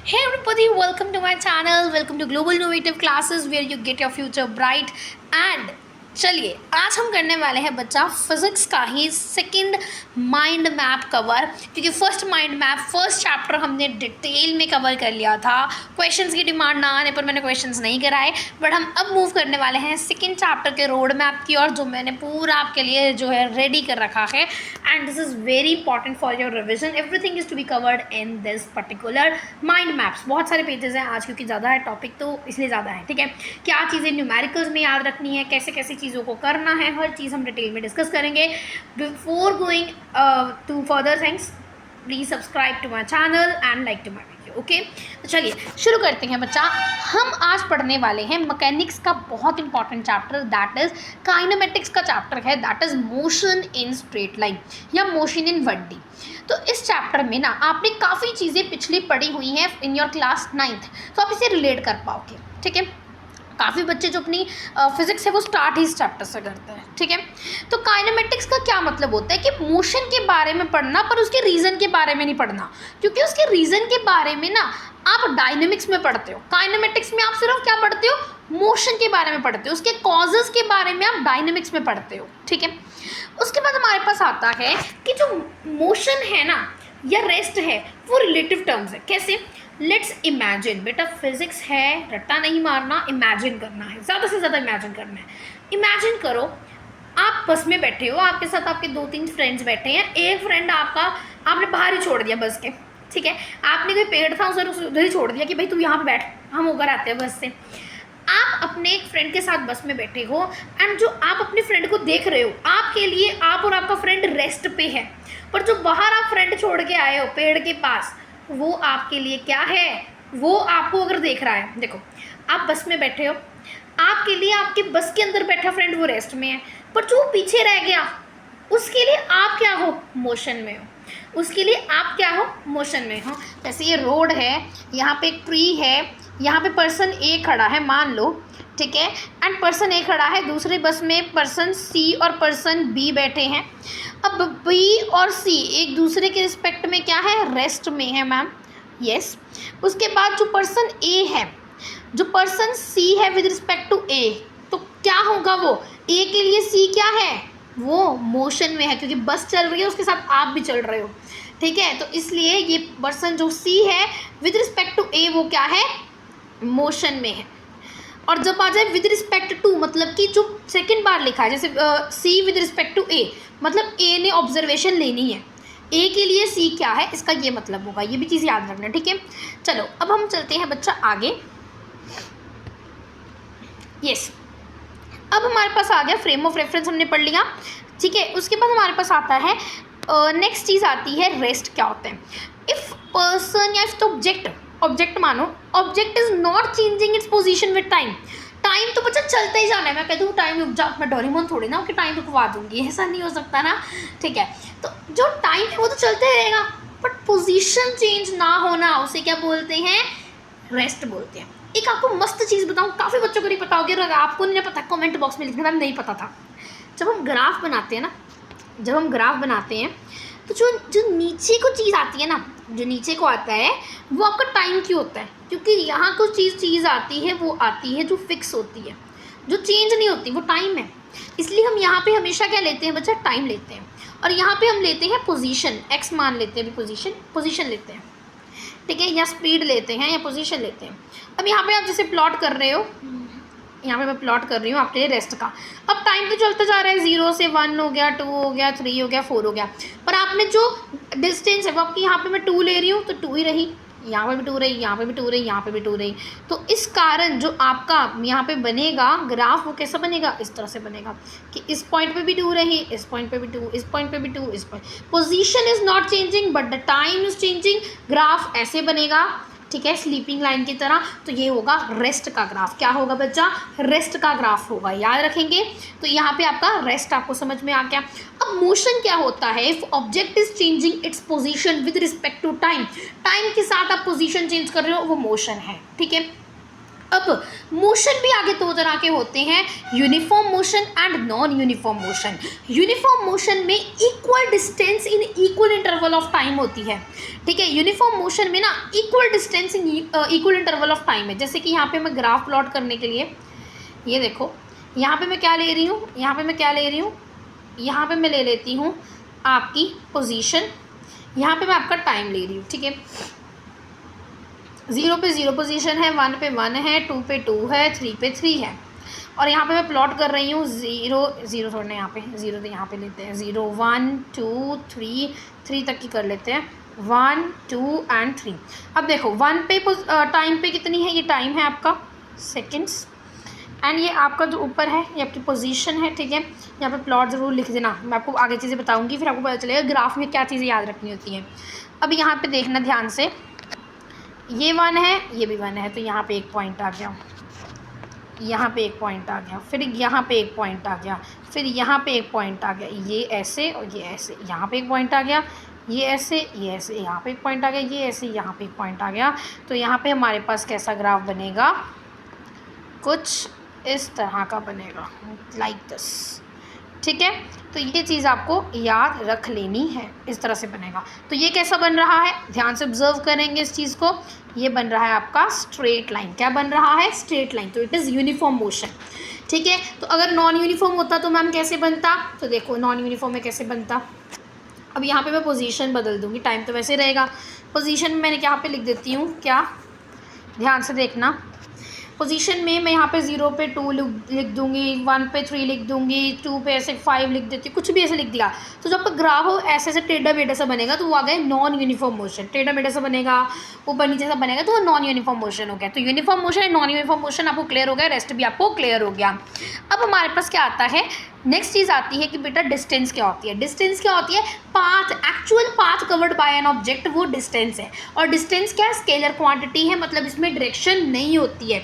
Hey everybody, welcome to my channel. Welcome to Global Innovative Classes where you get your future bright. And चलिए आज हम करने वाले हैं बच्चा फिज़िक्स का ही सेकंड माइंड मैप कवर, क्योंकि first mind map first chapter हमने डिटेल में कवर कर लिया था। क्वेश्चंस की डिमांड ना आने पर मैंने क्वेश्चंस नहीं कराए, बट हम अब मूव करने वाले हैं सेकंड चैप्टर के रोड मैप की ओर, जो मैंने पूरा आपके लिए जो है रेडी कर रखा है। And this is very important for your revision. Everything is to be covered in this particular mind maps. बहुत सारे पेजेस हैं आज, क्योंकि ज़्यादा है टॉपिक तो इसलिए ज़्यादा है, ठीक है। क्या चीज़ें न्यूमेरिकल्स में याद रखनी है, कैसे कैसे चीज़ों को करना है, हर चीज़ हम डिटेल में डिस्कस करेंगे। Before going to further things, please subscribe to my channel and like to my video, okay. तो चलिए शुरू करते हैं बच्चा। हम आज पढ़ने वाले हैं मैकेनिक्स का बहुत important chapter, that is kinematics का चैप्टर है, that is motion in straight line या मोशन इन 1D। तो इस चैप्टर में ना आपने काफ़ी चीज़ें पिछली पढ़ी हुई हैं इन योर क्लास 9th, तो आप इसे रिलेट कर पाओगे, ठीक है। काफ़ी बच्चे जो अपनी फिजिक्स है वो स्टार्ट ही इस चैप्टर से करते हैं, ठीक है। तो काइनेमेटिक्स का क्या मतलब होता है कि मोशन के बारे में पढ़ना, पर उसके रीज़न के बारे में नहीं पढ़ना, क्योंकि उसके रीज़न के बारे में ना आप डायनेमिक्स में पढ़ते हो। काइनेमेटिक्स में आप सिर्फ क्या पढ़ते हो, मोशन के बारे में पढ़ते हो, उसके कॉजेज़ के बारे में आप डायनेमिक्स में पढ़ते हो, ठीक है। उसके बाद हमारे पास आता है कि जो मोशन है ना या रेस्ट है वो रिलेटिव टर्म्स है। कैसे? लेट्स इमेजिन, बेटा फिजिक्स है, रट्टा नहीं मारना, इमेजिन करना है, ज़्यादा से ज़्यादा इमेजिन करना है। इमेजिन करो आप बस में बैठे हो, आपके साथ आपके 2-3 फ्रेंड्स बैठे हैं। एक फ्रेंड आपका आपने बाहर ही छोड़ दिया बस के, ठीक है। आपने कोई पेड़ था उधर ही छोड़ दिया कि भाई तू यहाँ पे बैठ, हम होकर आते हैं बस से। आप अपने एक फ्रेंड के साथ बस में बैठे हो एंड जो आप अपने फ्रेंड को देख रहे हो, आपके लिए आप और आपका फ्रेंड रेस्ट पे है, पर जो बाहर आप फ्रेंड छोड़ के आए हो पेड़ के पास, वो आपके लिए क्या है, वो आपको अगर देख रहा है। देखो आप बस में बैठे हो, आपके लिए आपके बस के अंदर बैठा फ्रेंड वो रेस्ट में है, पर जो पीछे रह गया उसके लिए आप क्या हो, मोशन में हो। उसके लिए आप क्या हो, मोशन में हो। जैसे ये रोड है, यहाँ पे एक ट्री है, यहाँ पे पर्सन ए खड़ा है मान लो, ठीक है। एंड पर्सन ए खड़ा है, दूसरे बस में पर्सन सी और पर्सन बी बैठे हैं। अब बी और सी एक दूसरे के रिस्पेक्ट में क्या है, रेस्ट में है मैम, यस। उसके बाद जो पर्सन ए है, जो पर्सन सी है विद रिस्पेक्ट टू ए, तो क्या होगा, वो ए के लिए सी क्या है, वो मोशन में है, क्योंकि बस चल रही है उसके साथ आप भी चल रहे हो, ठीक है। तो इसलिए ये पर्सन जो सी है विद रिस्पेक्ट टू ए वो क्या है, मोशन में है। और जब आ जाए विद रिस्पेक्ट टू, मतलब कि जो सेकंड बार लिखा है, जैसे सी विद रिस्पेक्ट टू ए, मतलब ए ने ऑब्जर्वेशन लेनी है, ए के लिए सी क्या है, इसका ये मतलब होगा। ये भी चीज़ याद रखना, ठीक है। चलो अब हम चलते हैं बच्चा आगे। यस, अब हमारे पास आ गया फ्रेम ऑफ रेफरेंस, हमने पढ़ लिया, ठीक है। उसके बाद हमारे पास आता है नेक्स्ट चीज़ आती है रेस्ट क्या होता है। इफ़ पर्सन या इफ ऑब्जेक्ट मानो, object is not changing its position with time. Time तो बच्चा चलता ही जाना है। मैं कह दूँ टाइम रुक जा, मैं डोरेमोन थोड़ी ना कि टाइम रुकवा दूंगी, ऐसा नहीं हो सकता ना, ठीक है। तो जो टाइम है वो तो चलते रहेगा, बट पोजीशन चेंज ना होना उसे क्या बोलते हैं, रेस्ट बोलते हैं। एक आपको मस्त चीज़ बताऊँ, काफ़ी बच्चों को नहीं पता होगी, अगर आपको नहीं पता कमेंट बॉक्स में लिखना, मैम नहीं पता था। जब हम ग्राफ बनाते हैं ना, जब हम ग्राफ बनाते हैं तो जो जो नीचे को चीज़ आती है ना, जो नीचे को आता है वो आपका टाइम क्यों होता है, क्योंकि यहाँ को चीज़ आती है, वो आती है जो फिक्स होती है, जो चेंज नहीं होती, वो टाइम है। इसलिए हम यहाँ पे हमेशा क्या लेते हैं बच्चा, टाइम लेते हैं। और यहाँ पे हम लेते हैं पोजीशन, एक्स मान लेते हैं, अभी पोजीशन लेते हैं, ठीक है, या स्पीड लेते हैं या पोजीशन लेते हैं। अब यहाँ पे आप जैसे प्लॉट कर रहे हो, यहाँ पे मैं प्लॉट कर रही हूँ आपके लिए रेस्ट का। अब टाइम तो चलता जा रहा है, 0 से 1 हो गया, 2 हो गया, 3 हो गया, 4 हो गया, पर आपने जो डिस्टेंस है वो आपकी, यहाँ पे मैं 2 ले रही हूँ तो 2 ही रही, यहाँ पे भी 2 रही, यहाँ पे भी 2 रही, यहाँ पे भी 2 रही। तो इस कारण जो आपका यहाँ पे बनेगा ग्राफ, वो कैसा बनेगा, इस तरह से बनेगा कि इस पॉइंट पे भी 2 रही, इस पॉइंट पे भी 2, इस पॉइंट पे भी 2, इस point. Position is not changing but the time is changing. Graph ऐसे बनेगा, ठीक है, स्लीपिंग लाइन की तरह। तो ये होगा रेस्ट का ग्राफ। क्या होगा बच्चा, रेस्ट का ग्राफ होगा, याद रखेंगे। तो यहाँ पे आपका रेस्ट आपको समझ में आ गया। अब मोशन क्या होता है, if object is changing its position with respect to time, time के साथ आप पोजीशन चेंज कर रहे हो, वो मोशन है, ठीक है। अब मोशन भी आगे दो तरह के होते हैं, uniform motion and non uniform motion. Uniform motion में equal distance in equal interval of time होती है, ठीक है। यूनिफॉर्म मोशन में ना equal distance in equal interval of time है। जैसे कि यहाँ पे मैं ग्राफ प्लॉट करने के लिए, ये देखो यहाँ पे मैं क्या ले रही हूँ, यहाँ पे मैं क्या ले रही हूँ, यहाँ पे मैं ले लेती हूँ आपकी पोजीशन, यहाँ पे मैं आपका टाइम ले रही हूँ, ठीक है। 0 पे 0 पोजीशन है, 1 पे 1 है, 2 पे 2 है, 3 पे 3 है। और यहाँ पे मैं प्लॉट कर रही हूँ 0 थोड़े, यहाँ पे 0 तो यहाँ पे लेते हैं, 0 1 2 3 तक की कर लेते हैं, 1 2 एंड 3। अब देखो 1 पे टाइम पे कितनी है, ये टाइम है आपका सेकेंड्स, एंड ये आपका जो ऊपर है ये आपकी पोजीशन है, ठीक है। यहाँ पे प्लॉट ज़रूर लिख देना, मैं आपको आगे चीज़ें बताऊँगी, फिर आपको पता चलेगा ग्राफ में क्या चीज़ें याद रखनी होती हैं। अब यहाँ पे देखना ध्यान से, ये 1 है, ये भी 1 है, तो यहाँ पे एक पॉइंट आ गया, यहाँ पे एक पॉइंट आ गया, फिर यहाँ पे एक पॉइंट आ गया, फिर यहाँ पे एक पॉइंट आ गया, ये ऐसे और ये ऐसे, यहाँ पे एक पॉइंट आ गया, ये ऐसे यहाँ पे एक पॉइंट आ गया, ये ऐसे यहाँ पे एक पॉइंट आ गया। तो यहाँ पे हमारे पास कैसा ग्राफ बनेगा, कुछ इस तरह का बनेगा, लाइक दिस, ठीक है। तो ये चीज़ आपको याद रख लेनी है, इस तरह से बनेगा। तो ये कैसा बन रहा है, ध्यान से ऑब्जर्व करेंगे इस चीज़ को, ये बन रहा है आपका स्ट्रेट लाइन। क्या बन रहा है, स्ट्रेट लाइन। तो इट इज़ यूनिफॉर्म मोशन, ठीक है। तो अगर नॉन यूनिफॉर्म होता तो मैम कैसे बनता, तो देखो नॉन यूनिफॉर्म में कैसे बनता। अब यहाँ पे मैं पोजीशन बदल दूँगी, टाइम तो वैसे रहेगा। पोजीशन में मैंने यहाँ पे लिख देती हूँ क्या, ध्यान से देखना, पोजीशन में मैं यहाँ पे 0 पे 2 लिख दूँगी, 1 पे 3 लिख दूँगी, 2 पे ऐसे 5 लिख देती हूँ, कुछ भी ऐसे लिख दिया। तो जब आपका ग्राफ हो ऐसे ऐसे टेढ़ा मेढ़ा सा बनेगा तो वो आ गया नॉन यूनिफॉर्म मोशन। टेढ़ा मेढ़ा सा बनेगा, ऊपर नीचे सा बनेगा, तो वो नॉन यूनिफॉर्म मोशन हो गया। तो यूनिफॉर्म मोशन है, नॉन यूनिफॉर्म मोशन आपको क्लियर हो गया, रेस्ट भी आपको क्लियर हो गया। अब हमारे पास क्या आता है, नेक्स्ट चीज़ आती है कि बेटा डिस्टेंस क्या होती है। डिस्टेंस क्या होती है, path, actual path covered by an object, वो डिस्टेंस है। और डिस्टेंस क्या है, स्केलर क्वांटिटी है, मतलब इसमें डायरेक्शन नहीं होती है,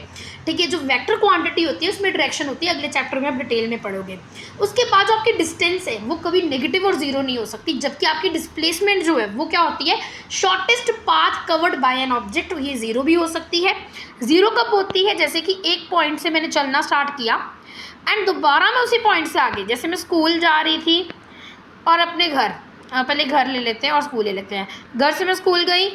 ठीक है। जो वेक्टर क्वांटिटी होती है उसमें डायरेक्शन होती है, अगले चैप्टर में आप डिटेल में पढ़ोगे। उसके बाद जो आपकी डिस्टेंस है वो कभी नेगेटिव और जीरो नहीं हो सकती, जबकि आपकी डिस्प्लेसमेंट जो है वो क्या होती है, shortest path covered by an object, ये जीरो भी हो सकती है। जीरो कब होती है, जैसे कि एक पॉइंट से मैंने चलना स्टार्ट किया एंड दोबारा मैं उसी पॉइंट से आगे, जैसे मैं स्कूल जा रही थी और अपने घर, पहले घर ले लेते हैं और स्कूल ले लेते हैं। घर से मैं स्कूल गई,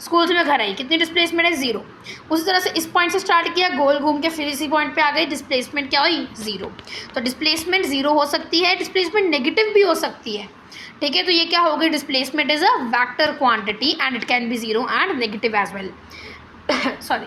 स्कूल से मैं घर आई, कितनी डिस्प्लेसमेंट है, 0। उसी तरह से इस पॉइंट से स्टार्ट किया, गोल घूम के फिर इसी पॉइंट पे आ गई, डिस्प्लेसमेंट क्या हुई, 0। तो डिस्प्लेसमेंट 0 हो सकती है, डिस्प्लेसमेंट नेगेटिव भी हो सकती है, ठीक है। तो ये क्या होगी, displacement is a vector quantity and it can be 0 and negative as well. Sorry.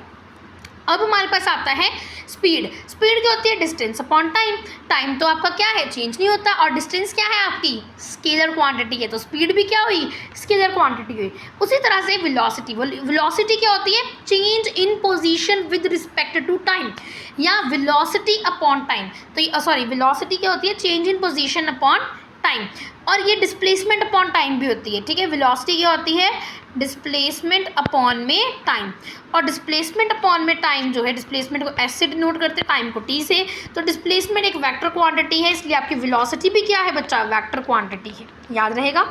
अब हमारे पास आता है स्पीड। स्पीड क्या होती है, डिस्टेंस अपॉन टाइम। टाइम तो आपका क्या है, चेंज नहीं होता, और डिस्टेंस क्या है आपकी, स्केलर क्वांटिटी है, तो स्पीड भी क्या हुई, स्केलर क्वांटिटी हुई। उसी तरह से वेलोसिटी, वेलोसिटी क्या होती है, change in position with respect to time, या वेलोसिटी अपॉन टाइम। तो सॉरी, वेलोसिटी क्या होती है, change in position upon time. और ये डिस्प्लेसमेंट अपॉन टाइम भी होती है, ठीक है। वेलोसिटी क्या होती है, डिस्प्लेसमेंट अपॉन में टाइम, और डिस्प्लेसमेंट अपॉन में टाइम जो है, डिस्प्लेसमेंट को एस से डिनोट करते हैं, टाइम को टी से। तो डिस्प्लेसमेंट एक वेक्टर क्वांटिटी है, इसलिए आपकी वेलोसिटी भी क्या है बच्चा, वेक्टर क्वांटिटी है, याद रहेगा।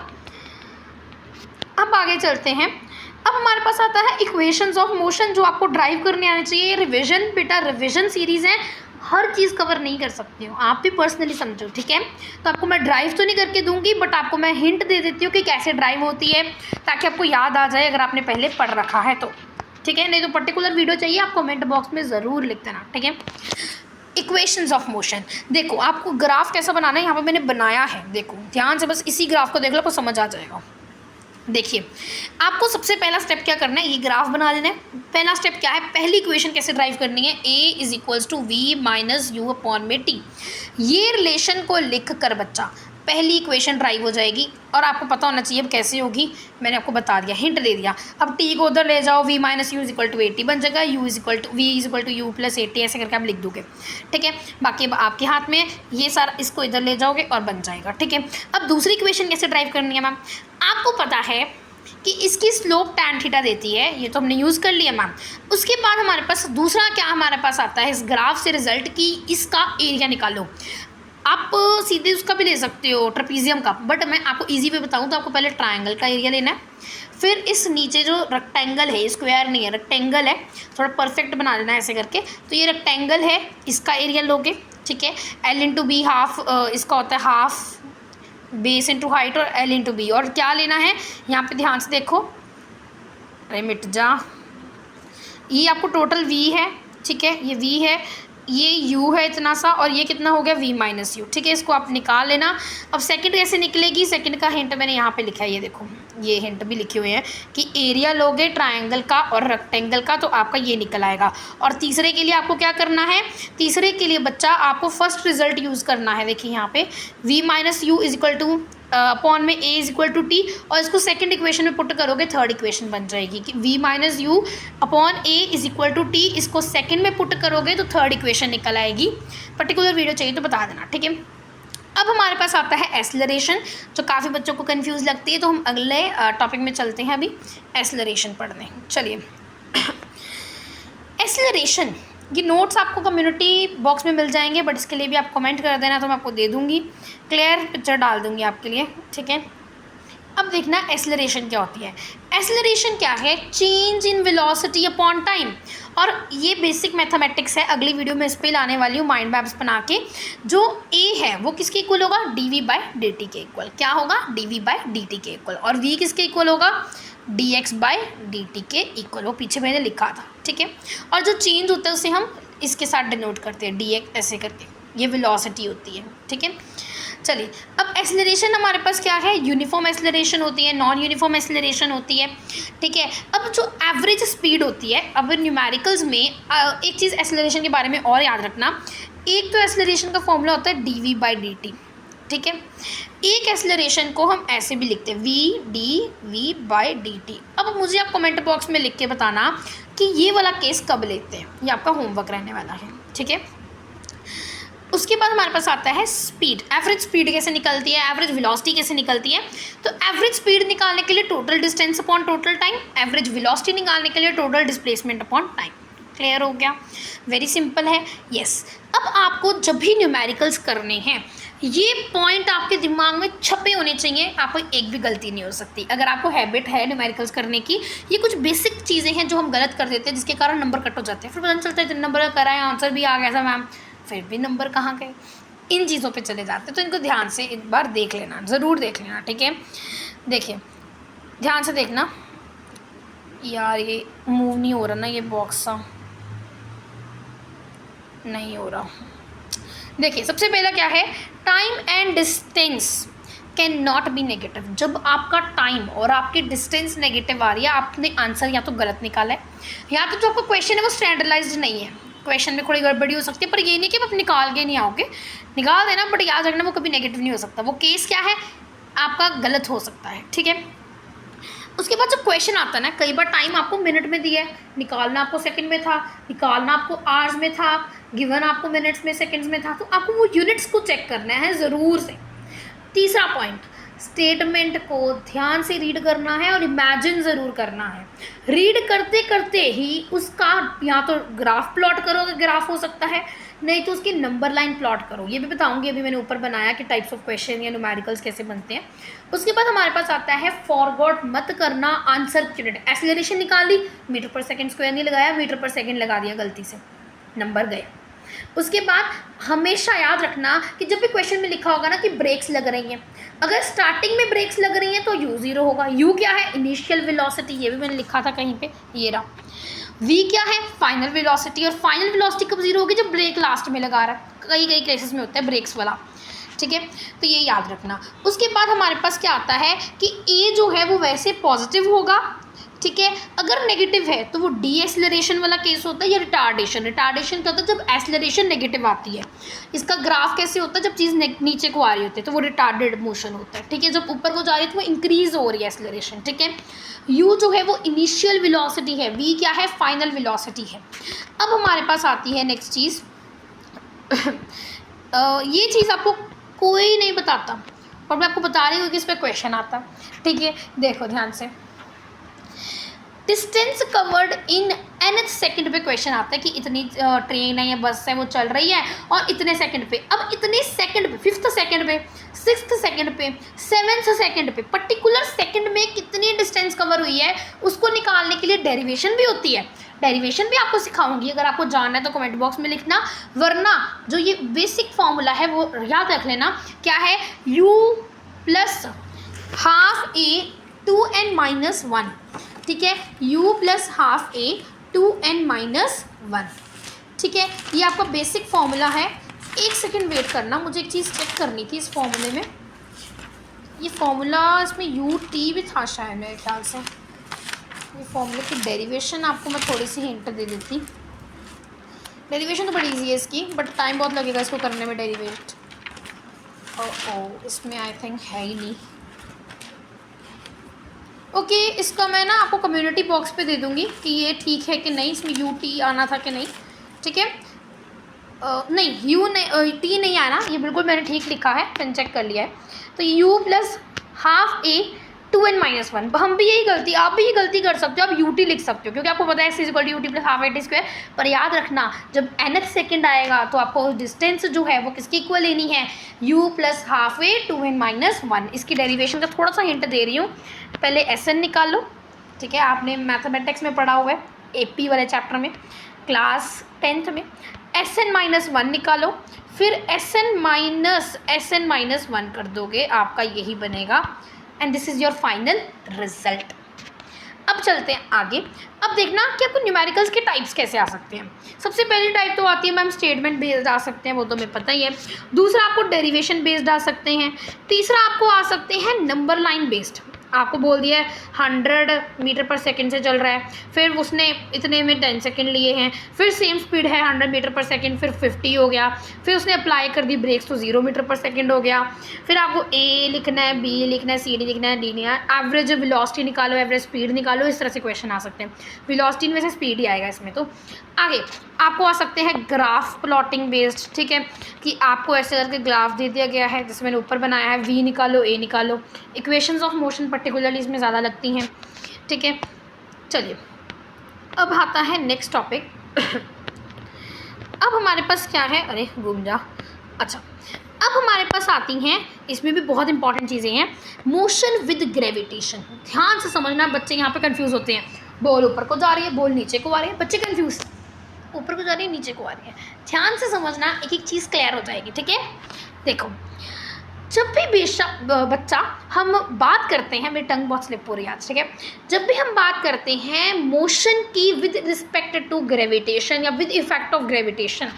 अब आगे चलते हैं। अब हमारे पास आता है इक्वेशंस ऑफ मोशन, जो आपको ड्राइव करने आने चाहिए। रिविजन बेटा, रिविजन सीरीज़ है, हर चीज़ कवर नहीं कर सकती हूँ, आप भी पर्सनली समझो, ठीक है। तो आपको मैं ड्राइव तो नहीं करके दूंगी, बट आपको मैं हिंट दे देती हूँ कि कैसे ड्राइव होती है, ताकि आपको याद आ जाए अगर आपने पहले पढ़ रखा है तो, ठीक है। नहीं तो पर्टिकुलर वीडियो चाहिए आप कमेंट बॉक्स में ज़रूर लिख देना, ठीक है। इक्वेशंस ऑफ मोशन, देखो आपको ग्राफ कैसा बनाना है, यहाँ पे मैंने बनाया है, देखो ध्यान से बस इसी ग्राफ को देख लो, आपको समझ आ जाएगा। देखिए, आपको सबसे पहला स्टेप क्या करना है, ये ग्राफ बना लेना है। पहला स्टेप क्या है, पहली इक्वेशन कैसे ड्राइव करनी है, a is equals to v minus u upon में टी। ये रिलेशन को लिख कर बच्चा पहली इक्वेशन ड्राइव हो जाएगी, और आपको पता होना चाहिए अब कैसे होगी, मैंने आपको बता दिया, हिंट दे दिया। अब टी को उधर ले जाओ, v minus u is equal to 80 बन जाएगा, u is equal to v is equal to u plus 80, ऐसे करके आप लिख दोगे, ठीक है। बाकी अब आपके हाथ में, ये सारा इसको इधर ले जाओगे और बन जाएगा, ठीक है। अब दूसरी इक्वेशन कैसे ड्राइव करनी है मैम, आपको पता है कि इसकी स्लोप tan थीटा देती है, ये तो हमने यूज़ कर लिया मैम। उसके बाद हमारे पास दूसरा क्या हमारे पास आता है इस ग्राफ से रिजल्ट की, इसका एरिया निकालो। आप सीधे उसका भी ले सकते हो, ट्रेपीजियम का, बट मैं आपको इजी वे बताऊँ तो आपको पहले ट्रायंगल का एरिया लेना है, फिर इस नीचे जो रेक्टेंगल है, स्क्वायर नहीं है रेक्टेंगल है, थोड़ा परफेक्ट बना लेना है ऐसे करके। तो ये रेक्टेंगल है, इसका एरिया लोगे, ठीक है। एल इंटू बी हाफ, इसका होता है हाफ बेस इंटू हाइट और एल इंटू बी। और क्या लेना है यहाँ पे ध्यान से देखो, अरे मिट जा, ये आपको टोटल v है, ठीक है, ये v है, ये u है इतना सा, और ये कितना हो गया v माइनस यू, ठीक है। इसको आप निकाल लेना। अब सेकंड कैसे निकलेगी, सेकंड का हिंट मैंने यहाँ पे लिखा है, ये देखो ये हिंट भी लिखे हुए हैं कि एरिया लोगे ट्रायंगल का और रेक्टेंगल का तो आपका ये निकल आएगा। और तीसरे के लिए आपको क्या करना है, तीसरे के लिए बच्चा आपको फर्स्ट रिजल्ट यूज़ करना है। देखिए यहाँ पे v माइनस u is equal to upon में a is equal to t, और इसको सेकंड इक्वेशन में पुट करोगे, थर्ड इक्वेशन बन जाएगी कि v माइनस u upon a is equal to t. इसको सेकंड में पुट करोगे तो थर्ड इक्वेशन निकल आएगी। पर्टिकुलर वीडियो चाहिए तो बता देना, ठीक है। अब हमारे पास आता है एक्सेलरेशन, जो काफ़ी बच्चों को कंफ्यूज लगती है, तो हम अगले टॉपिक में चलते हैं अभी एक्सेलरेशन पढ़ने। चलिए एक्सेलरेशन, ये नोट्स आपको कम्युनिटी बॉक्स में मिल जाएंगे, बट इसके लिए भी आप कमेंट कर देना तो मैं आपको दे दूँगी, क्लियर पिक्चर डाल दूँगी आपके लिए, ठीक है। अब देखना एक्सेलरेशन क्या होती है। एक्सेलरेशन क्या है, change in velocity upon time. और ये बेसिक मैथमेटिक्स है, अगली वीडियो में इस पर लाने वाली हूँ माइंड मैप्स बना के। जो a है वो किसके इक्वल होगा, dv/dt के इक्वल। क्या होगा, dv/dt के इक्वल। और v किसके इक्वल होगा, dx/dt के इक्वल। वो पीछे मैंने लिखा था, ठीक है। और जो चेंज होता है उसे हम इसके साथ डिनोट करते हैं, dx ऐसे करके, ये वेलोसिटी होती है, ठीक है। चलिए अब एक्सेलरेशन हमारे पास क्या है, यूनिफॉर्म एक्सेलरेशन होती है, नॉन यूनिफॉर्म एक्सेलरेशन होती है, ठीक है। अब जो एवरेज स्पीड होती है, अब न्यूमेरिकल्स में एक चीज़ एक्सेलरेशन के बारे में और याद रखना, एक तो एक्सेलरेशन का फॉर्मूला होता है dv/dt, ठीक है। एक एक्सेलरेशन को हम ऐसे भी लिखते हैं v/dt। अब मुझे आप कमेंट बॉक्स में लिख के बताना कि ये वाला केस कब लेते हैं, ये आपका होमवर्क रहने वाला है, ठीक है। उसके बाद हमारे पास आता है स्पीड, एवरेज स्पीड कैसे निकलती है, एवरेज वेलोसिटी कैसे निकलती है। तो एवरेज स्पीड निकालने के लिए total distance upon total time, average velocity निकालने के लिए total displacement upon time. Clear हो गया, वेरी सिंपल है, यस। अब आपको जब भी न्यूमेरिकल्स करने हैं, ये पॉइंट आपके दिमाग में छपे होने चाहिए, आपको एक भी गलती नहीं हो सकती। अगर आपको हैबिट है न्यूमेरिकल्स करने की, ये कुछ बेसिक चीज़ें हैं जो हम गलत कर देते हैं, जिसके कारण नंबर कट हो जाते हैं, फिर पता नहीं चलता है नंबर करा है, आंसर भी आ गया था मैम, फिर भी नंबर कहाँ गए, इन चीज़ों पे चले जाते हैं। तो इनको ध्यान से एक बार देख लेना, ज़रूर देख लेना, ठीक है। देखिए ध्यान से देखना, यार ये मूव नहीं हो रहा ना, ये बॉक्स सा नहीं हो रहा। देखिए सबसे पहला क्या है, time and distance can not be negative. जब आपका टाइम और आपकी डिस्टेंस नेगेटिव आ रही है, आपने आंसर या तो गलत निकाला है, या तो जो आपका क्वेश्चन है वो स्टैंडर्डाइज्ड नहीं है। क्वेश्चन में थोड़ी गड़बड़ी हो सकती है, पर ये नहीं कि आप निकाल के नहीं आओगे, निकाल देना, बट याद रखना वो कभी नेगेटिव नहीं हो सकता। वो केस क्या है, आपका गलत हो सकता है, ठीक है। उसके बाद जब क्वेश्चन आता है ना, कई बार टाइम आपको मिनट में दिया है, निकालना आपको सेकंड में था, निकालना आपको आवर्स में था, गिवन आपको मिनट्स में सेकंड्स में था, तो आपको वो यूनिट्स को चेक करना है ज़रूर से। तीसरा पॉइंट, स्टेटमेंट को ध्यान से रीड करना है और इमेजिन ज़रूर करना है। रीड करते करते ही उसका या तो ग्राफ प्लॉट करोगे, ग्राफ हो सकता है, नहीं तो उसकी नंबर लाइन प्लॉट करो। ये भी बताऊंगी, अभी मैंने ऊपर बनाया कि टाइप्स ऑफ क्वेश्चन या न्यूमेरिकल्स कैसे बनते हैं। उसके बाद हमारे पास आता है फॉरगॉट मत करना आंसर यूनिट। एक्सेलरेशन निकाली, मीटर पर सेकंड स्क्वायर नहीं लगाया, मीटर पर सेकंड लगा दिया गलती से, नंबर गए। उसके बाद हमेशा याद रखना कि जब भी क्वेश्चन में लिखा होगा ना कि ब्रेक्स लग रही हैं, अगर स्टार्टिंग में ब्रेक्स लग रही हैं तो u0 होगा। u क्या है, इनिशियल वेलोसिटी, ये भी मैंने लिखा था कहीं पे, ये रहा। v क्या है, फाइनल वेलोसिटी, और फाइनल वेलोसिटी कब जीरो होगी, जब ब्रेक लास्ट में लगा रहा है। कई कई केसेस में होता है ब्रेक्स वाला, ठीक है, तो ये याद रखना। उसके बाद हमारे पास क्या आता है कि a जो है वो वैसे पॉजिटिव होगा, ठीक है। अगर नेगेटिव है तो वो डी एक्सेलरेशन वाला केस होता है, या रिटार्डेशन। रिटार्डेशन क्या होता है, जब एक्सेलरेशन नेगेटिव आती है। इसका ग्राफ कैसे होता है, जब चीज़ नीचे को आ रही होती है तो वो रिटार्डेड मोशन होता है, ठीक है। जब ऊपर को जा रही है तो वो इंक्रीज हो रही है एक्सेलरेशन, ठीक है। यू जो है वो इनिशियल वेलोसिटी है, वी क्या है, फाइनल वेलोसिटी है। अब हमारे पास आती है नेक्स्ट चीज़ ये चीज़ आपको कोई नहीं बताता और मैं आपको बता रही हूँ कि इस पर क्वेश्चन आता, ठीक है। देखो ध्यान से, distance covered in nth second पे क्वेश्चन आता है कि इतनी ट्रेन है या बस है वो चल रही है और इतने सेकंड पे। अब इतने सेकंड पे, 5th सेकंड पे 6th सेकंड पे, 7th सेकंड पे, पर्टिकुलर सेकंड में कितनी डिस्टेंस कवर हुई है उसको निकालने के लिए डेरिवेशन भी होती है। डेरिवेशन भी आपको सिखाऊंगी, अगर आपको जानना है तो कमेंट बॉक्स में लिखना, वरना जो ये बेसिक फॉर्मूला है वो याद रख लेना। क्या है? u प्लस हाफ ए 2n-1, ठीक है, u प्लस हाफ ए 2n-1, ठीक है, ये आपका बेसिक फॉर्मूला है। एक सेकंड वेट करना, मुझे एक चीज़ चेक करनी थी इस फॉर्मूले में। ये फॉर्मूला, इसमें यू टी भी था शायद मेरे ख्याल से। ये फॉर्मूले की डेरिवेशन आपको मैं थोड़ी सी हिंट दे देती। डेरिवेशन तो बड़ी इजी है इसकी, बट टाइम बहुत लगेगा इसको करने में डेरिवेट। ओ इसमें आई थिंक है ही नहीं। ओके, इसका मैं ना आपको कम्युनिटी बॉक्स पे दे दूँगी कि ये ठीक है कि नहीं, इसमें यू टी आना था कि नहीं, ठीक है। नहीं, यू नहीं, टी नहीं आना, ये बिल्कुल मैंने ठीक लिखा है, मैंने चेक कर लिया है। तो you plus half A 2n-1, हम भी यही गलती, आप भी ये गलती कर सकते हो, आप यू टी लिख सकते हो क्योंकि आपको पता है x equal to u t plus half a t square. पर याद रखना जब nth सेकंड आएगा तो आपको डिस्टेंस जो है वो किसकी इक्वल लेनी है, u प्लस हाफ ए 2n-1। इसकी डेरिवेशन का थोड़ा सा हिंट दे रही हूँ, पहले एस एन निकाल लो, ठीक है, आपने मैथमेटिक्स में पढ़ा हुआ है AP वाले चैप्टर में, क्लास 10th में। Sn-1 निकालो, फिर Sn-1 कर दोगे, आपका यही बनेगा, and this is your final result. अब चलते हैं आगे। अब देखना कि आपको न्यूमेरिकल्स के टाइप्स कैसे आ सकते हैं। सबसे पहली टाइप तो आती है मैम स्टेटमेंट बेस्ड आ सकते हैं, वो तो हमें पता ही है। दूसरा आपको डेरिवेशन बेस्ड आ सकते हैं। तीसरा आपको आ सकते हैं नंबर लाइन बेस्ड। आपको बोल दिया है 100 मीटर पर सेकंड से चल रहा है, फिर उसने इतने में 10 सेकंड लिए हैं, फिर सेम स्पीड है 100 मीटर पर सेकंड, फिर 50 हो गया, फिर उसने अप्लाई कर दी ब्रेक्स तो 0 मीटर पर सेकंड हो गया। फिर आपको ए लिखना है, बी लिखना है, सी डी लिखना है, डी लिखना है, एवरेज वेलोसिटी निकालो, एवरेज स्पीड निकालो, इस तरह से क्वेश्चन आ सकते हैं। वेलोसिटी में से स्पीड ही आएगा इसमें। तो आगे आपको आ सकते हैं ग्राफ प्लॉटिंग बेस्ड, ठीक है, कि आपको ऐसे करके ग्राफ दे दिया गया है, जैसे मैंने ऊपर बनाया है, वी निकालो, ए निकालो। इक्वेशंस ऑफ मोशन पर्टिकुलरली इसमें ज़्यादा लगती हैं, ठीक है। चलिए अब आता है नेक्स्ट टॉपिक। अब हमारे पास क्या है, अरे घूम जा, अच्छा, अब हमारे पास आती हैं, इसमें भी बहुत इंपॉर्टेंट चीज़ें हैं, मोशन विद ग्रेविटेशन। ध्यान से समझना, बच्चे यहाँ पे कंफ्यूज होते हैं, बॉल ऊपर को जा रही है, बॉल नीचे को आ रही है, बच्चे कंफ्यूज, ऊपर को जा रही है, नीचे को आ रही है। ध्यान से समझना, एक एक चीज़ क्लियर हो जाएगी, ठीक है। देखो, जब भी बच्चा हम बात करते हैं, मेरी टंग बहुत स्लिप हो रही है आज, ठीक है, जब भी हम बात करते हैं मोशन की विद रिस्पेक्ट टू ग्रेविटेशन या विद इफेक्ट ऑफ ग्रेविटेशन,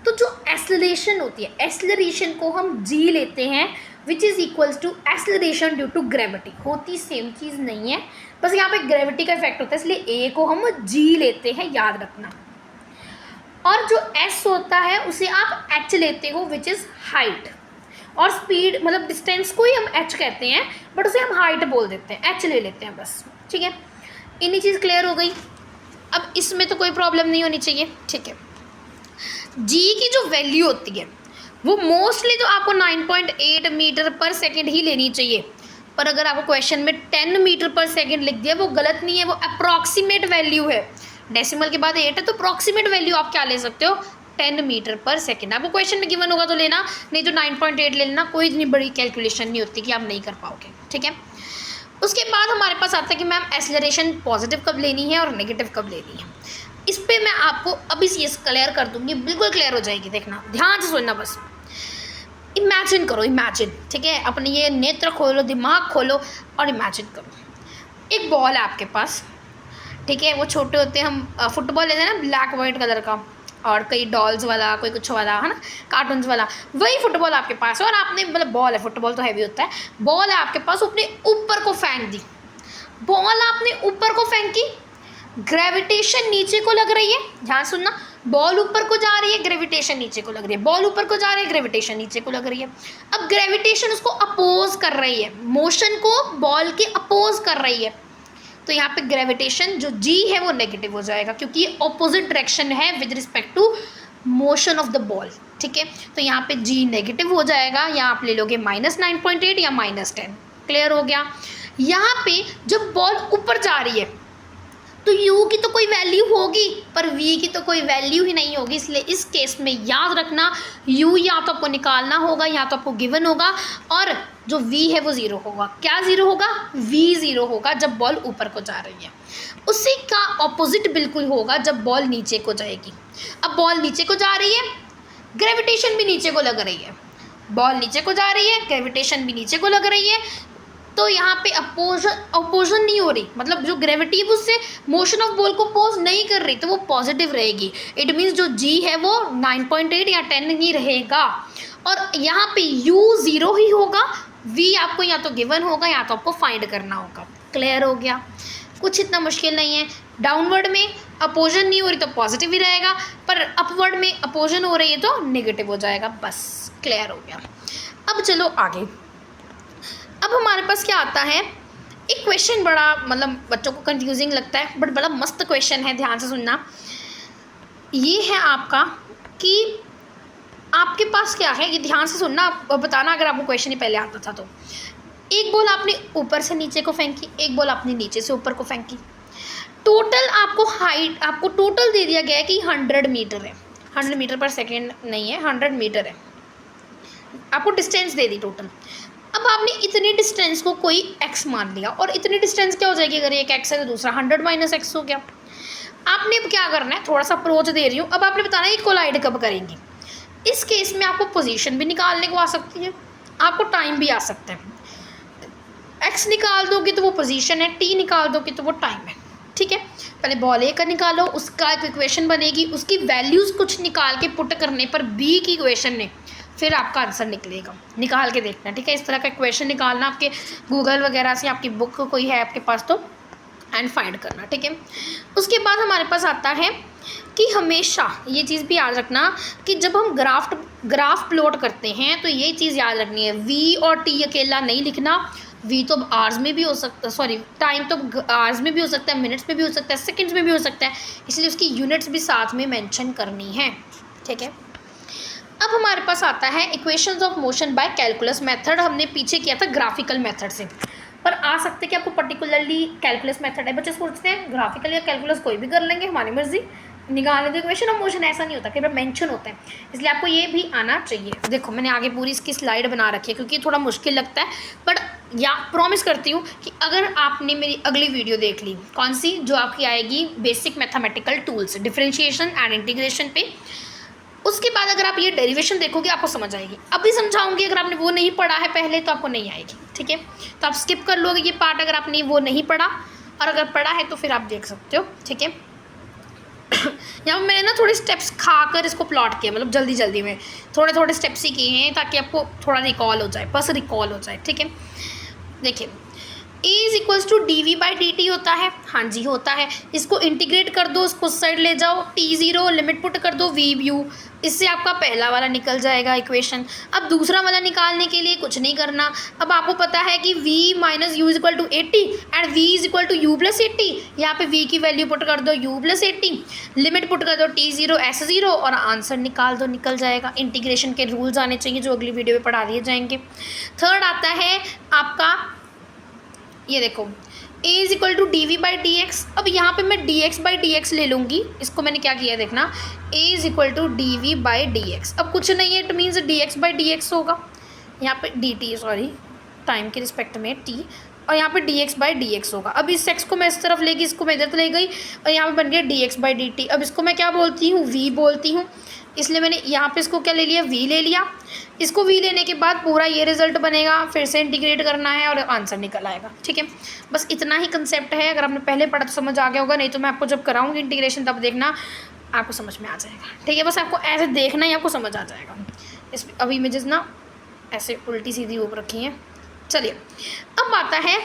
तो जो एक्सेलरेशन होती है, एक्सेलरेशन को हम जी लेते हैं which is equals to acceleration due to gravity. होती सेम चीज़ नहीं है, बस यहाँ पे ग्रेविटी का इफेक्ट होता है, इसलिए ए को हम जी लेते हैं, याद रखना। और जो एस होता है उसे आप एच लेते हो विच इज़ हाइट, और स्पीड मतलब डिस्टेंस को ही हम एच कहते हैं, बट उसे हम हाइट बोल देते हैं, एच ले लेते हैं बस, ठीक है। इन्हीं चीज़ क्लियर हो गई। अब इसमें तो कोई प्रॉब्लम नहीं होनी चाहिए, ठीक है। जी की जो वैल्यू होती है वो मोस्टली तो आपको 9.8 मीटर पर सेकेंड ही लेनी चाहिए, पर अगर आपको क्वेश्चन में 10 मीटर पर सेकेंड लिख दिया, वो गलत नहीं है, वो अप्रॉक्सीमेट वैल्यू है। डेसिमल के बाद 8 है, तो अप्रॉक्सीमेट वैल्यू आप क्या ले सकते हो, 10 मीटर पर सेकेंड। आपको क्वेश्चन में गिवन होगा तो लेना, नहीं तो 9.8 ले लेना, कोई इतनी बड़ी कैलकुलेशन नहीं होती कि आप नहीं कर पाओगे, ठीक है। उसके बाद हमारे पास आता है कि मैम एक्सेलरेशन पॉजिटिव कब लेनी है और नेगेटिव कब लेनी है। इस पर मैं आपको अभी ये क्लियर कर दूँगी, बिल्कुल क्लियर हो जाएगी, देखना ध्यान से सुनना। बस इमेजिन करो, इमेजिन, ठीक है, अपने ये नेत्र खोलो, दिमाग खोलो और इमेजिन करो एक बॉल है आपके पास, ठीक है, वो छोटे होते हैं, हम फुटबॉल लेते हैं ना ब्लैक वाइट कलर का, और कई डॉल्स वाला, कोई कुछ वाला, है ना, कार्टून्स वाला, वही फुटबॉल आपके पास है, और आपने मतलब बॉल है, फुटबॉल तो हैवी होता है, बॉल है आपके पास, अपने ऊपर को फेंक दी, बॉल आपने ऊपर को फेंकी, ग्रेविटेशन नीचे को लग रही है, ध्यान सुनना, बॉल ऊपर को जा रही है, ग्रेविटेशन नीचे को लग रही है, बॉल ऊपर को जा रही है, ग्रेविटेशन नीचे को लग रही है। अब ग्रेविटेशन उसको अपोज कर रही है, मोशन को बॉल के अपोज कर रही है, तो यहाँ पे ग्रेविटेशन जो जी है वो नेगेटिव हो जाएगा, क्योंकि ये ऑपोजिट डायरेक्शन है with respect to motion of the ball, ठीक है। तो यहाँ पे जी नेगेटिव हो जाएगा, यहाँ आप ले लोगे -9.8 या -10, क्लियर हो गया। यहाँ पे जब बॉल ऊपर जा रही है तो u की तो कोई वैल्यू होगी पर v की तो कोई वैल्यू ही नहीं होगी, इसलिए इस केस में याद रखना u या तो आपको निकालना होगा या तो आपको गिवन होगा, और जो v है वो ज़ीरो होगा। क्या ज़ीरो होगा? v ज़ीरो होगा जब बॉल ऊपर को जा रही है। उसी का ऑपोजिट बिल्कुल होगा जब बॉल नीचे को जाएगी। अब बॉल नीचे को जा रही है, ग्रेविटेशन भी नीचे को लग रही है, बॉल नीचे को जा रही है, ग्रेविटेशन भी नीचे को लग रही है, तो यहाँ पे अपोजन नहीं हो रही, मतलब जो ग्रेविटी है उससे मोशन ऑफ बॉल को अपोज नहीं कर रही, तो वो पॉजिटिव रहेगी। इट मीन्स जो g है वो 9.8 या 10 ही रहेगा, और यहाँ पे u ज़ीरो ही होगा, v आपको या तो गिवन होगा या तो आपको फाइंड करना होगा। क्लियर हो गया? कुछ इतना मुश्किल नहीं है। डाउनवर्ड में अपोजन नहीं हो रही तो पॉजिटिव ही रहेगा, पर अपवर्ड में अपोजन हो रही है तो नेगेटिव हो जाएगा। बस क्लियर हो गया। अब चलो आगे। अब हमारे पास क्या आता है, एक क्वेश्चन बड़ा मतलब बच्चों को कंफ्यूजिंग लगता है बट बड़ा मस्त क्वेश्चन है, ध्यान से सुनना। ये है आपका कि आपके पास क्या है, ये ध्यान से सुनना, आप बताना अगर आपको क्वेश्चन ही पहले आता था तो। एक बॉल आपने ऊपर से नीचे को फेंकी, एक बॉल आपने नीचे से ऊपर को फेंकी। टोटल आपको हाइट, आपको टोटल दे दिया गया है कि 100 मीटर है, 100 मीटर पर सेकेंड नहीं है, 100 मीटर है, आपको डिस्टेंस दे दी टोटल। अब आपने इतनी डिस्टेंस को कोई x मान लिया, और इतनी डिस्टेंस क्या हो जाएगी, अगर एक x है तो दूसरा 100 माइनस x हो गया। आपने अब क्या करना है, थोड़ा सा अप्रोच दे रही हूँ, अब आपने बताना है ये कोलाइड कब करेंगी। इस केस में आपको पोजीशन भी निकालने को आ सकती है, आपको टाइम भी आ सकता है। x निकाल दोगे तो वो पोजीशन है, t निकाल दोगे तो वो टाइम है। ठीक है, पहले बॉल ए का निकालो, उसका एक इक्वेशन बनेगी, उसकी वैल्यूज़ कुछ निकाल के पुट करने पर b की इक्वेशन ने फिर आपका आंसर निकलेगा। निकाल के देखना, ठीक है, इस तरह का क्वेश्चन निकालना, आपके गूगल वगैरह से, आपकी बुक कोई है आपके पास तो, एंड फाइंड करना। ठीक है, उसके बाद हमारे पास आता है कि हमेशा ये चीज़ भी याद रखना कि जब हम ग्राफ प्लॉट करते हैं तो ये चीज़ याद रखनी है, v और t अकेला नहीं लिखना। v तो आवर्स में भी हो सकता है, सॉरी टाइम तो आवर्स में भी हो सकता है, मिनट्स में भी हो सकता है, सेकंड्स में भी हो सकता है, इसलिए उसकी यूनिट्स भी साथ में मेंशन करनी है। ठीक है, अब हमारे पास आता है equations of motion by calculus method. हमने पीछे किया था ग्राफिकल मेथड से, पर आ सकते कि आपको पर्टिकुलरली कैलकुलस मेथड है। बच्चे सोचते हैं ग्राफिकल या कैलकुलस कोई भी कर लेंगे, हमारी मर्जी, निकालने दो इक्वेशन ऑफ मोशन, ऐसा नहीं होता, कई बार मेंशन होता है, इसलिए आपको ये भी आना चाहिए। देखो मैंने आगे पूरी इसकी स्लाइड बना रखी है क्योंकि थोड़ा मुश्किल लगता है, बट या प्रॉमिस करती हूँ कि अगर आपने मेरी अगली वीडियो देख ली, कौन सी, जो आपकी आएगी basic mathematical tools differentiation and integration पे, उसके बाद अगर आप ये डेरिवेशन देखोगे आपको समझ आएगी। अभी समझाऊंगी, अगर आपने वो नहीं पढ़ा है पहले तो आपको नहीं आएगी। ठीक है, तो आप स्किप कर लोगे ये पार्ट अगर आपने वो नहीं पढ़ा, और अगर पढ़ा है तो फिर आप देख सकते हो। ठीक है, यहाँ मैंने ना थोड़े स्टेप्स खाकर इसको प्लॉट किया, मतलब जल्दी जल्दी में थोड़े थोड़े स्टेप्स ही किए हैं ताकि आपको थोड़ा रिकॉल हो जाए, बस रिकॉल हो जाए। ठीक है, देखिए A is equals to dv/dt होता है, हाँ जी होता है। इसको इंटीग्रेट कर दो, इसको साइड ले जाओ, t0 लिमिट पुट कर दो v/u, इससे आपका पहला वाला निकल जाएगा इक्वेशन। अब दूसरा वाला निकालने के लिए कुछ नहीं करना। अब आपको पता है कि v माइनस u is equal to 80 and v is equal to u plus 80। यहाँ पे v की वैल्यू पुट कर दो u प्लस 80, लिमिट पुट कर दो t0 s0 और आंसर निकाल दो, निकल जाएगा। इंटीग्रेशन के रूल्स आने चाहिए जो अगली वीडियो में पढ़ा दिए जाएंगे। थर्ड आता है आपका, ये देखो a is equal to dv/dx। अब यहाँ पे मैं dx/dx ले लूँगी, इसको मैंने क्या किया है देखना, a is equal to dv/dx। अब कुछ नहीं है, इट मीन्स dx/dx होगा, यहाँ पे dt, सॉरी टाइम के रिस्पेक्ट में t, और यहाँ पे dx/dx होगा। अब इस x को मैं इस तरफ लेगी, इसको मैं इधर ले गई, और यहाँ पे बन गया dx/dt। अब इसको मैं क्या बोलती हूँ, v बोलती हूँ, इसलिए मैंने यहाँ पे इसको क्या ले लिया, v ले लिया। इसको v लेने के बाद पूरा ये रिजल्ट बनेगा, फिर से इंटीग्रेट करना है और आंसर निकल आएगा। ठीक है, बस इतना ही कंसेप्ट है। अगर आपने पहले पढ़ा तो समझ आ गया होगा, नहीं तो मैं आपको जब कराऊंगी इंटीग्रेशन तब देखना आपको समझ में आ जाएगा। ठीक है, बस आपको ऐसे देखना ही आपको समझ आ जाएगा। इस अब इमेजेस ना ऐसे उल्टी सीधी ऊपर रखी हैं। चलिए अब आता है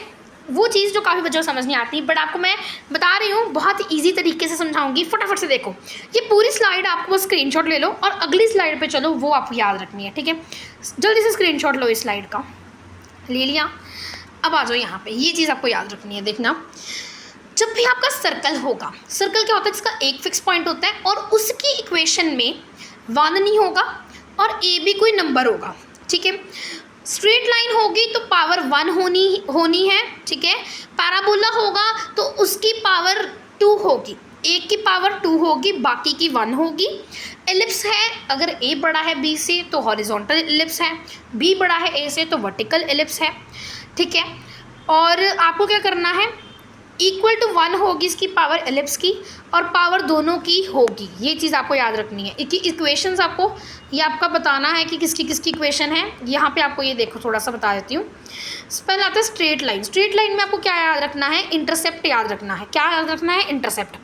वो चीज़ जो काफ़ी बच्चों को समझ नहीं आती, बट आपको मैं बता रही हूँ, बहुत ईजी तरीके से समझाऊंगी। फटाफट से देखो, ये पूरी स्लाइड आपको बस स्क्रीनशॉट ले लो और अगली स्लाइड पे चलो, वो आपको याद रखनी है। ठीक है, जल्दी से स्क्रीनशॉट लो, इस स्लाइड का ले लिया। अब आ जाओ यहाँ पे, ये चीज़ आपको याद रखनी है। देखना, जब भी आपका सर्कल होगा, सर्कल क्या होता है, इसका एक फिक्स पॉइंट होता है और उसकी इक्वेशन में 1 नहीं होगा और ए भी कोई नंबर होगा। ठीक है, स्ट्रेट लाइन होगी तो पावर 1 होनी है। ठीक है, पैराबोला होगा तो उसकी पावर 2 होगी, एक की पावर 2 होगी, बाकी की 1 होगी। एलिप्स है, अगर ए बड़ा है बी से तो हॉरिजॉन्टल एलिप्स है, बी बड़ा है ए से तो वर्टिकल एलिप्स है, ठीक है। और आपको क्या करना है, इक्वल टू 1 होगी इसकी पावर एलिप्स की, और पावर दोनों की होगी, ये चीज़ आपको याद रखनी है। इक्वेशंस आपको ये आपका बताना है कि किसकी किसकी इक्वेशन है। यहाँ पे आपको ये देखो थोड़ा सा बता देती हूँ। पहले आता है स्ट्रेट लाइन। स्ट्रेट लाइन में आपको क्या याद रखना है, इंटरसेप्ट याद रखना है। क्या याद रखना है, इंटरसेप्ट।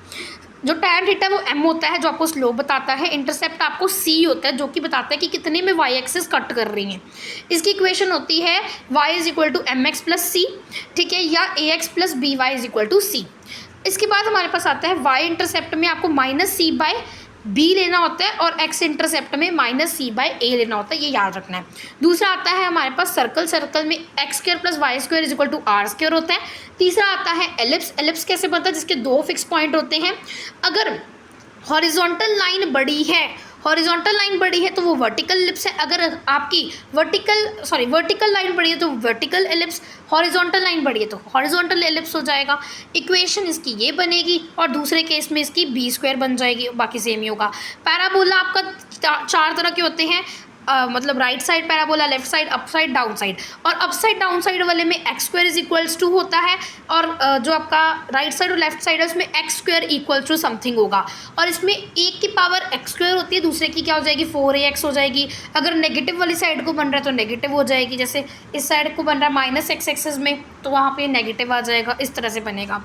जो tan थीटा वो m होता है जो आपको स्लोप बताता है, इंटरसेप्ट आपको c होता है जो कि बताता है कि कितने में y एक्सिस कट कर रही हैं। इसकी इक्वेशन होती है y is equal to m x plus c, ठीक है, या a x plus b y is equal to c. इसके बाद हमारे पास आता है y इंटरसेप्ट में आपको माइनस सी बाय बी लेना होता है, और x इंटरसेप्ट में माइनस सी बाय ए लेना होता है, ये याद रखना है। दूसरा आता है हमारे पास सर्कल। सर्कल में x square plus y square is equal to r square होता है। तीसरा आता है एलिप्स। एलिप्स कैसे बनता है, जिसके 2 फिक्स पॉइंट होते हैं। अगर हॉरिजॉन्टल लाइन बड़ी है, हॉरिजॉन्टल लाइन बड़ी है तो वो वर्टिकल एलिप्स है। अगर आपकी वर्टिकल लाइन बड़ी है तो वर्टिकल एलिप्स, हॉरिजॉन्टल लाइन बड़ी है तो हॉरिजॉन्टल एलिप्स हो जाएगा। इक्वेशन इसकी ये बनेगी, और दूसरे केस में इसकी बी स्क्वायर बन जाएगी, बाकी सेम ही होगा। पैराबोला आपका 4 तरह के होते हैं, मतलब right side parabola, left side, up side, down side. और अप साइड डाउन साइड वाले में x square is equals to होता है, और जो आपका राइट साइड और लेफ्ट साइड है उसमें x square equal to something होगा। और इसमें एक की पावर एक्स स्क्वायर होती है, दूसरे की क्या हो जाएगी 4ax हो जाएगी। अगर नेगेटिव वाली साइड को बन रहा है तो नेगेटिव हो जाएगी, जैसे इस साइड को बन रहा है माइनस एक्स एक्सेस में तो वहाँ पे नेगेटिव आ जाएगा, इस तरह से बनेगा,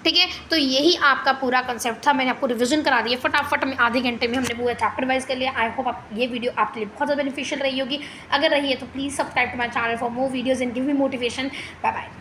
ठीक है। तो यही आपका पूरा कंसेप्ट था, मैंने आपको रिविजन करा दिया फटाफट में, आधे घंटे में हमने पूरा चैप्टर वाइज कर लिया। आई होप आप ये वीडियो आपके लिए बहुत ज़्यादा बेनिफिशियल रही होगी। अगर रही है तो please subscribe to my channel for more videos and give me motivation. Bye bye.